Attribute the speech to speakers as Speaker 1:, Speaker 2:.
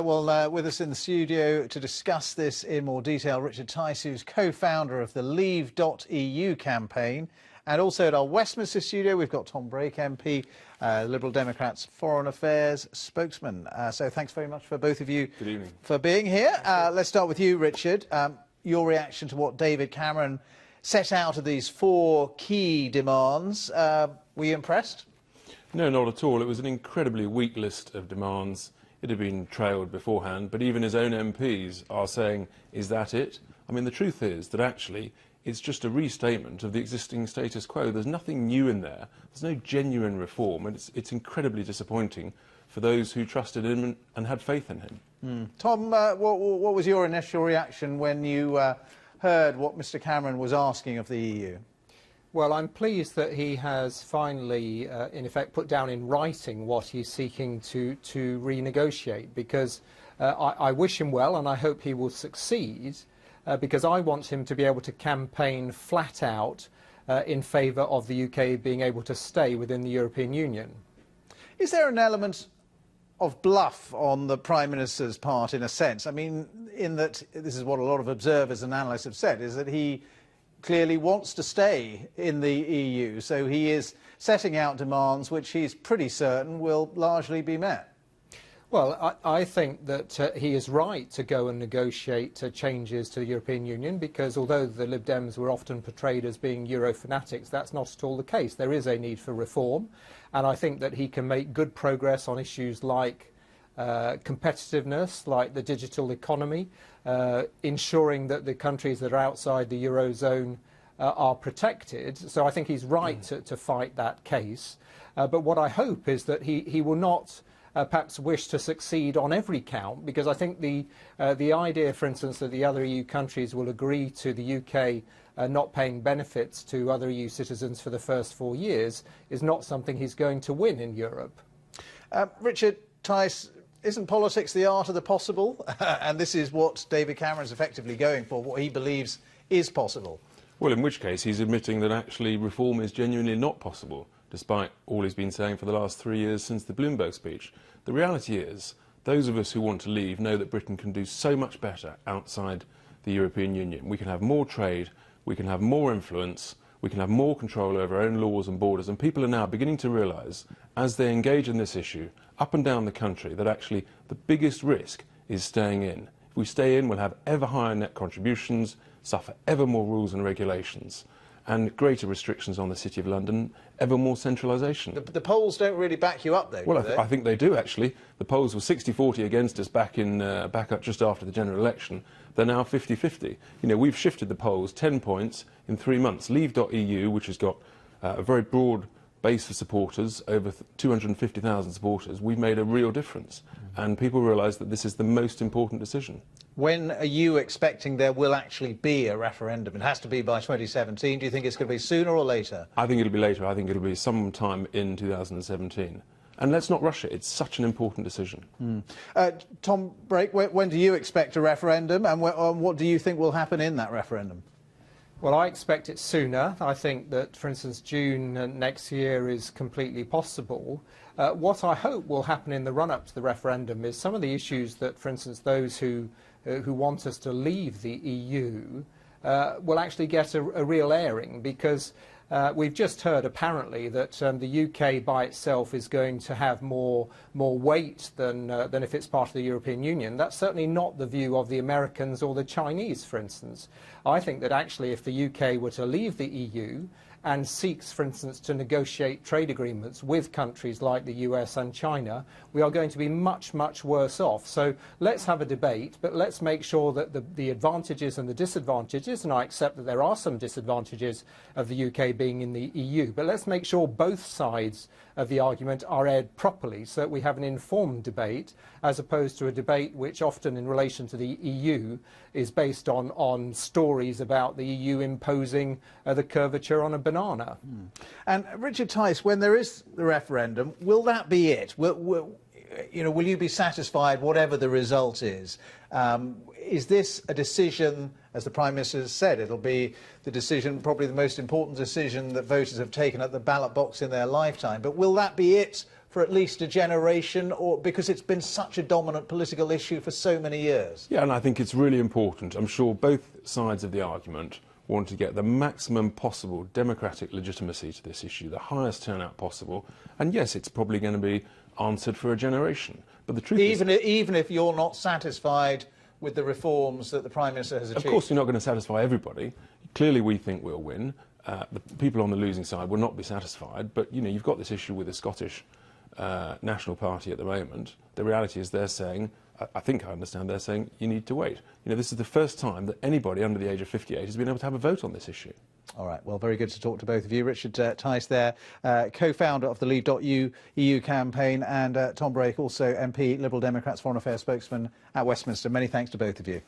Speaker 1: With us in the studio to discuss this in more detail, Richard Tice, who's co-founder of the Leave.eu campaign. And also at our Westminster studio, we've got Tom Brake, MP, Liberal Democrats Foreign Affairs spokesman. So thanks very much for both of you for being here. Let's start with you, Richard. Your reaction to what David Cameron set out of these 4 key demands. Were you impressed?
Speaker 2: No, not at all. It was an incredibly weak list of demands. It had been trailed beforehand, but even his own MPs are saying, is that it? I mean, the truth is that actually it's just a restatement of the existing status quo. There's nothing new in there. There's no genuine reform, and it's incredibly disappointing for those who trusted him and had faith in him.
Speaker 1: Tom, what was your initial reaction when you heard what Mr Cameron was asking of the EU?
Speaker 3: Well, I'm pleased that he has finally, in effect, put down in writing what he's seeking to renegotiate, because I wish him well and I hope he will succeed, because I want him to be able to campaign flat out in favour of the UK being able to stay within the European Union.
Speaker 1: Is there an element of bluff on the Prime Minister's part, in a sense? I mean, in that this is what a lot of observers and analysts have said, is that he clearly wants to stay in the EU, so he is setting out demands which he's pretty certain will largely be met.
Speaker 3: Well, I think that he is right to go and negotiate changes to the European Union, because although the Lib Dems were often portrayed as being Euro fanatics, that's not at all the case. There is a need for reform, and I think that he can make good progress on issues like competitiveness, like the digital economy, ensuring that the countries that are outside the Eurozone are protected. So I think he's right to fight that case. But what I hope is that he will not perhaps wish to succeed on every count, because I think the idea, for instance, that the other EU countries will agree to the UK not paying benefits to other EU citizens for the first 4 years is not something he's going to win in Europe.
Speaker 1: Richard Tice, isn't politics the art of the possible? And this is what David Cameron's effectively going for, what he believes is possible.
Speaker 2: Well, in which case he's admitting that actually reform is genuinely not possible, despite all he's been saying for the last 3 years since the Bloomberg speech. The reality is, those of us who want to leave know that Britain can do so much better outside the European Union. We can have more trade, we can have more influence, we can have more control over our own laws and borders, and people are now beginning to realise, as they engage in this issue, up and down the country, that actually the biggest risk is staying in. If we stay in, we'll have ever higher net contributions, suffer ever more rules and regulations, and greater restrictions on the City of London, ever more centralisation.
Speaker 1: The polls don't really back you up, though,
Speaker 2: well,
Speaker 1: do they?
Speaker 2: I think they do, actually. The polls were 60-40 against us back up just after the general election. They're now 50-50. You know, we've shifted the polls 10 points in 3 months. Leave.eu, which has got a very broad base of supporters, over 250,000 supporters, we've made a real difference. And people realise that this is the most important decision.
Speaker 1: When are you expecting there will actually be a referendum? It has to be by 2017. Do you think it's going to be sooner or later?
Speaker 2: I think it'll be later. I think it'll be sometime in 2017. And let's not rush it. It's such an important decision.
Speaker 1: Tom Brake, when do you expect a referendum, and what do you think will happen in that referendum?
Speaker 3: Well, I expect it sooner. I think that, for instance, June next year is completely possible. What I hope will happen in the run-up to the referendum is some of the issues that, for instance, those who want us to leave the EU will actually get a real airing, because we've just heard apparently that the UK by itself is going to have more weight than if it's part of the European Union. That's certainly not the view of the Americans or the Chinese, for instance. I think that actually if the UK were to leave the EU and seeks, for instance, to negotiate trade agreements with countries like the US and China, we are going to be much, much worse off. So let's have a debate, but let's make sure that the advantages and the disadvantages, and I accept that there are some disadvantages of the UK being in the EU, but let's make sure both sides of the argument are aired properly, so that we have an informed debate, as opposed to a debate which often in relation to the EU is based on stories about the EU imposing the curvature on a banana.
Speaker 1: And Richard Tice, when there is the referendum, will that be it? Will you be satisfied whatever the result is? Is this a decision, as the Prime Minister has said, it'll be the decision, probably the most important decision that voters have taken at the ballot box in their lifetime, but will that be it for at least a generation, or because it's been such a dominant political issue for so many years?
Speaker 2: Yeah, and I think it's really important. I'm sure both sides of the argument want to get the maximum possible democratic legitimacy to this issue, the highest turnout possible. And yes, it's probably going to be answered for a generation. But the truth is,
Speaker 1: even if you're not satisfied with the reforms that the Prime Minister has achieved?
Speaker 2: Of course, you're not going to satisfy everybody. Clearly, we think we'll win. The people on the losing side will not be satisfied. But, you know, you've got this issue with the Scottish National Party at the moment. The reality is they're saying, I think I understand, they're saying you need to wait. You know, this is the first time that anybody under the age of 58 has been able to have a vote on this issue.
Speaker 1: All right, well, very good to talk to both of you. Richard Tice there, co-founder of the Leave.eu campaign, and Tom Brake, also MP, Liberal Democrats Foreign Affairs spokesman at Westminster. Many thanks to both of you.